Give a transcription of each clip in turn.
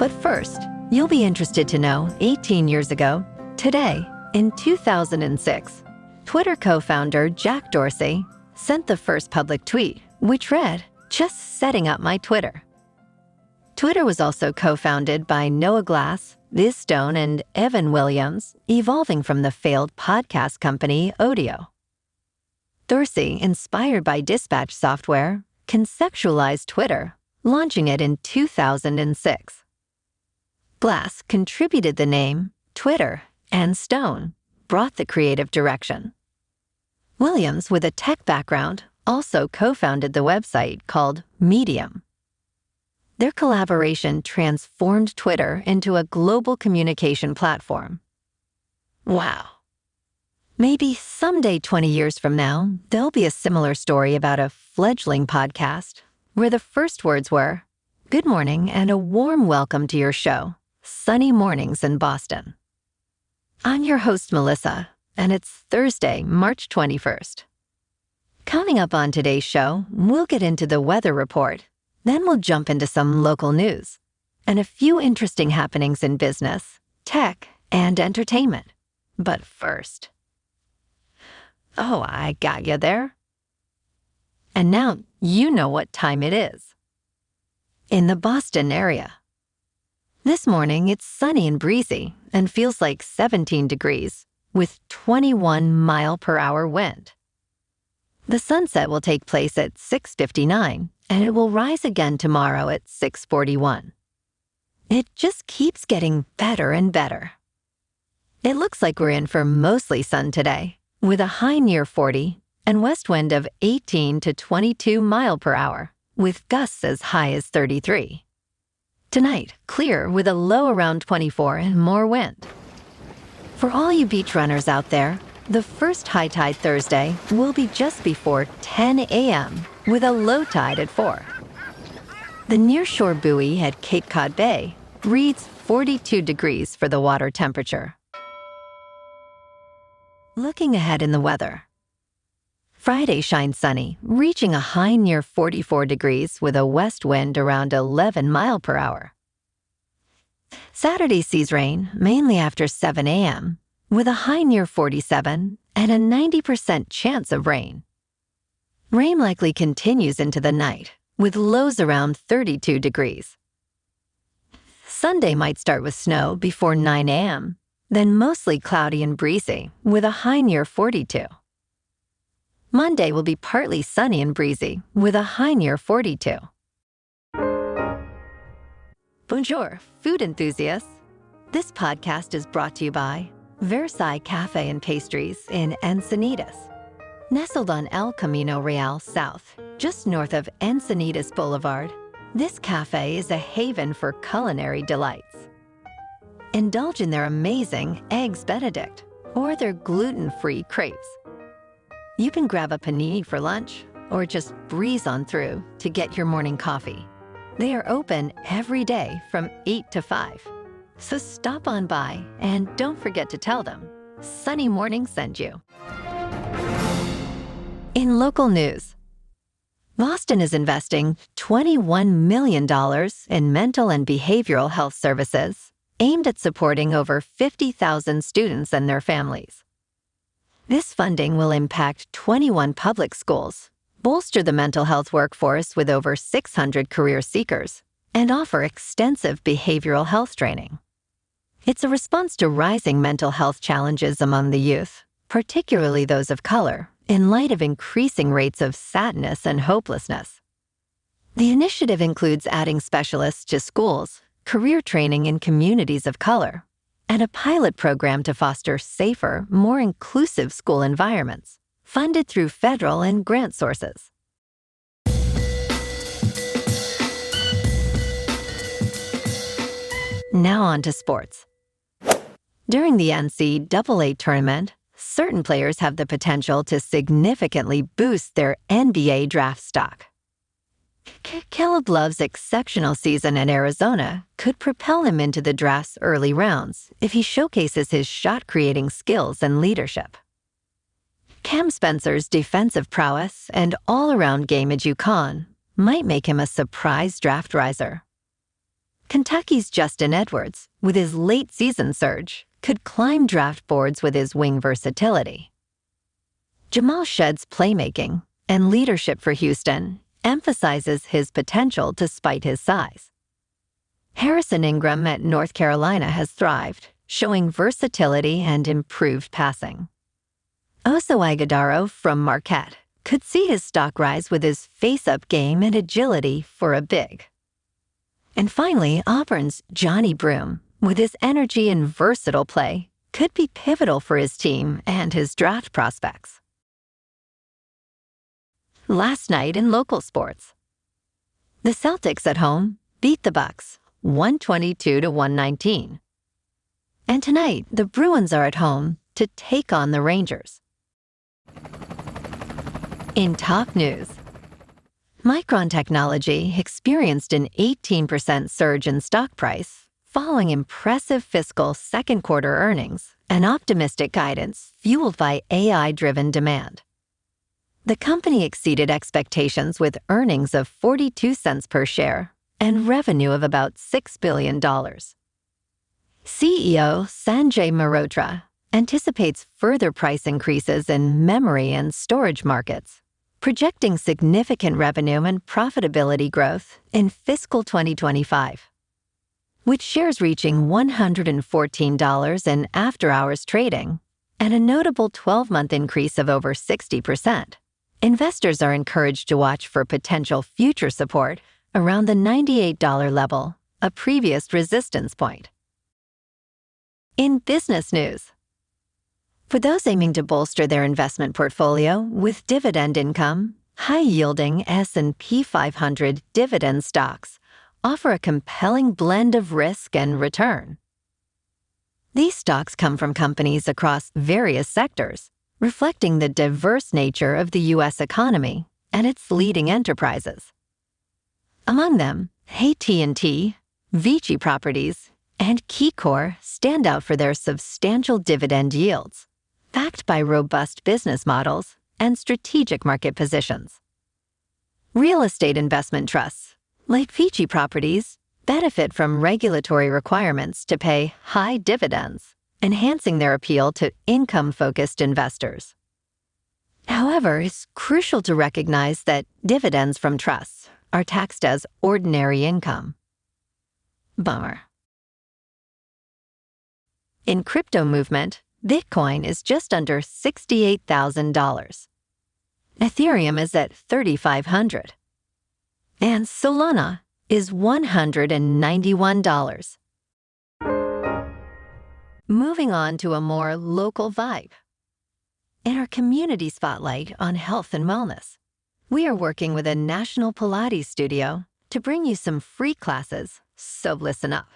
But first, you'll be interested to know 18 years ago, today, in 2006, Twitter co-founder Jack Dorsey sent the first public tweet, which read, "Just setting up my Twitter." Twitter was also co-founded by Noah Glass, Liz Stone, and Evan Williams, evolving from the failed podcast company Odeo. Dorsey, inspired by dispatch software, conceptualized Twitter, launching it in 2006. Glass contributed the name Twitter, and Stone brought the creative direction. Williams, with a tech background, also co-founded the website called Medium. Their collaboration transformed Twitter into a global communication platform. Wow. Maybe someday 20 years from now, there'll be a similar story about a fledgling podcast where the first words were, "Good morning and a warm welcome to your show, Sunny Mornings in Boston." I'm your host, Melissa, and it's Thursday, March 21st. Coming up on today's show, we'll get into the weather report. Then we'll jump into some local news and a few interesting happenings in business, tech, and entertainment. But first... Oh, I got you there. And now you know what time it is. In the Boston area. This morning, it's sunny and breezy and feels like 17 degrees with 21-mile-per-hour wind. The sunset will take place at 6:59, and it will rise again tomorrow at 6:41. It just keeps getting better and better. It looks like we're in for mostly sun today, with a high near 40 and west wind of 18 to 22 mile per hour, with gusts as high as 33. Tonight, clear with a low around 24 and more wind. For all you beach runners out there, the first high tide Thursday will be just before 10 a.m. with a low tide at 4. The nearshore buoy at Cape Cod Bay reads 42 degrees for the water temperature. Looking ahead in the weather. Friday shines sunny, reaching a high near 44 degrees with a west wind around 11 mile per hour. Saturday sees rain, mainly after 7 a.m., with a high near 47 and a 90% chance of rain. Rain likely continues into the night, with lows around 32 degrees. Sunday might start with snow before 9 a.m., then mostly cloudy and breezy, with a high near 42. Monday will be partly sunny and breezy, with a high near 42. Bonjour, food enthusiasts. This podcast is brought to you by Versailles Cafe and Pastries in Encinitas. Nestled on El Camino Real South, just north of Encinitas Boulevard, this cafe is a haven for culinary delights. Indulge in their amazing Eggs Benedict or their gluten-free crepes. You can grab a panini for lunch or just breeze on through to get your morning coffee. They are open every day from 8 to 5. So stop on by and don't forget to tell them Sunny Morning sent you. In local news, Boston is investing $21 million in mental and behavioral health services aimed at supporting over 50,000 students and their families. This funding will impact 21 public schools, bolster the mental health workforce with over 600 career seekers, and offer extensive behavioral health training. It's a response to rising mental health challenges among the youth, particularly those of color, in light of increasing rates of sadness and hopelessness. The initiative includes adding specialists to schools, career training in communities of color, and a pilot program to foster safer, more inclusive school environments, funded through federal and grant sources. Now on to sports. During the NCAA tournament, certain players have the potential to significantly boost their NBA draft stock. Caleb Love's exceptional season in Arizona could propel him into the draft's early rounds if he showcases his shot-creating skills and leadership. Cam Spencer's defensive prowess and all-around game at UConn might make him a surprise draft riser. Kentucky's Justin Edwards, with his late-season surge, could climb draft boards with his wing versatility. Jamal Shedd's playmaking and leadership for Houston emphasizes his potential despite his size. Harrison Ingram at North Carolina has thrived, showing versatility and improved passing. Oso Ighodaro from Marquette could see his stock rise with his face-up game and agility for a big. And finally, Auburn's Johnny Broome, with his energy and versatile play, could be pivotal for his team and his draft prospects. Last night in local sports, the Celtics at home beat the Bucks 122-119. And tonight, the Bruins are at home to take on the Rangers. In top news, Micron Technology experienced an 18% surge in stock price following impressive fiscal second quarter earnings and optimistic guidance fueled by AI-driven demand. The company exceeded expectations with earnings of 42 cents per share and revenue of about $6 billion. CEO Sanjay Mehrotra anticipates further price increases in memory and storage markets, projecting significant revenue and profitability growth in fiscal 2025. With shares reaching $114 in after-hours trading and a notable 12-month increase of over 60%, investors are encouraged to watch for potential future support around the $98 level, a previous resistance point. In business news, for those aiming to bolster their investment portfolio with dividend income, high-yielding S&P 500 dividend stocks offer a compelling blend of risk and return. These stocks come from companies across various sectors, reflecting the diverse nature of the U.S. economy and its leading enterprises. Among them, AT&T, Vici Properties, and KeyCorp stand out for their substantial dividend yields, backed by robust business models and strategic market positions. Real estate investment trusts, like Vici Properties, benefit from regulatory requirements to pay high dividends, enhancing their appeal to income-focused investors. However, it's crucial to recognize that dividends from trusts are taxed as ordinary income. Bummer. In crypto movement, Bitcoin is just under $68,000. Ethereum is at $3,500. And Solana is $191. Moving on to a more local vibe. In our community spotlight on health and wellness, we are working with a national Pilates studio to bring you some free classes, so listen up.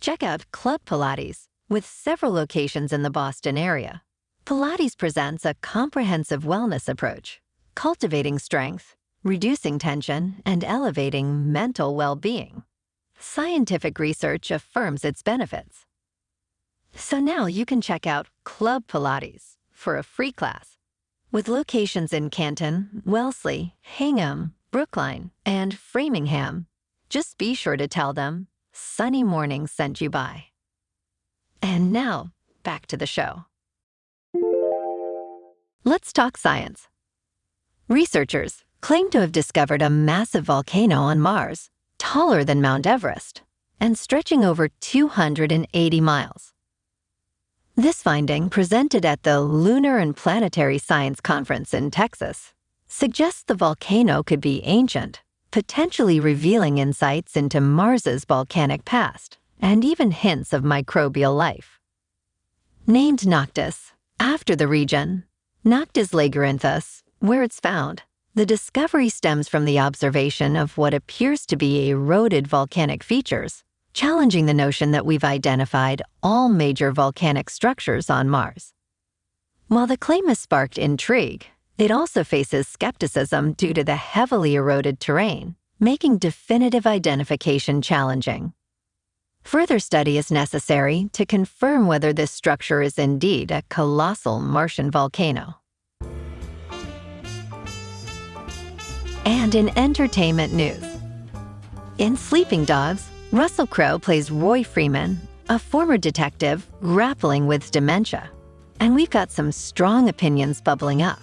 Check out Club Pilates, with several locations in the Boston area. Pilates presents a comprehensive wellness approach, cultivating strength, reducing tension, and elevating mental well-being. Scientific research affirms its benefits. So now you can check out Club Pilates for a free class. With locations in Canton, Wellesley, Hingham, Brookline, and Framingham, just be sure to tell them Sunny Morning sent you by. And now, back to the show. Let's talk science. Researchers claim to have discovered a massive volcano on Mars, taller than Mount Everest, and stretching over 280 miles. This finding, presented at the Lunar and Planetary Science Conference in Texas, suggests the volcano could be ancient, potentially revealing insights into Mars's volcanic past and even hints of microbial life. Named Noctis, after the region, Noctis labyrinthus, where it's found, the discovery stems from the observation of what appears to be eroded volcanic features, challenging the notion that we've identified all major volcanic structures on Mars. While the claim has sparked intrigue, it also faces skepticism due to the heavily eroded terrain, making definitive identification challenging. Further study is necessary to confirm whether this structure is indeed a colossal Martian volcano. And in entertainment news, in Sleeping Dogs, Russell Crowe plays Roy Freeman, a former detective grappling with dementia. And we've got some strong opinions bubbling up.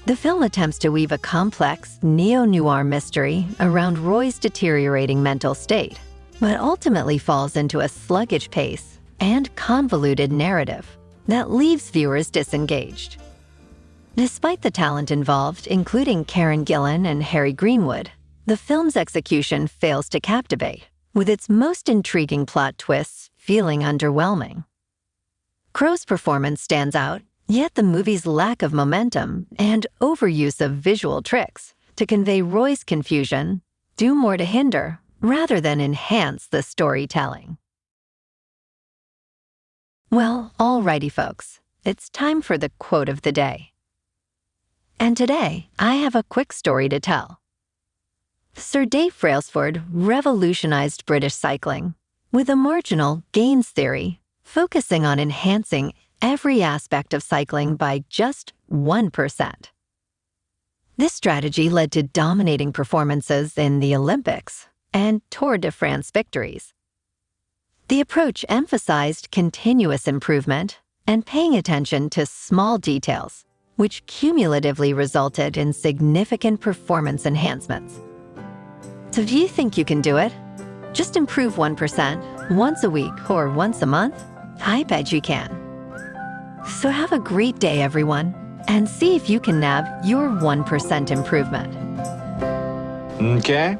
The film attempts to weave a complex, neo-noir mystery around Roy's deteriorating mental state, but ultimately falls into a sluggish pace and convoluted narrative that leaves viewers disengaged. Despite the talent involved, including Karen Gillan and Harry Greenwood, the film's execution fails to captivate, with its most intriguing plot twists feeling underwhelming. Crowe's performance stands out, yet the movie's lack of momentum and overuse of visual tricks to convey Roy's confusion do more to hinder rather than enhance the storytelling. Well, alrighty folks, it's time for the quote of the day. And today, I have a quick story to tell. Sir Dave Brailsford revolutionized British cycling with a marginal gains theory, focusing on enhancing every aspect of cycling by just 1%. This strategy led to dominating performances in the Olympics and Tour de France victories. The approach emphasized continuous improvement and paying attention to small details, which cumulatively resulted in significant performance enhancements. So do you think you can do it? Just improve 1% once a week or once a month? I bet you can. So have a great day, everyone, and see if you can nab your 1% improvement. Okay.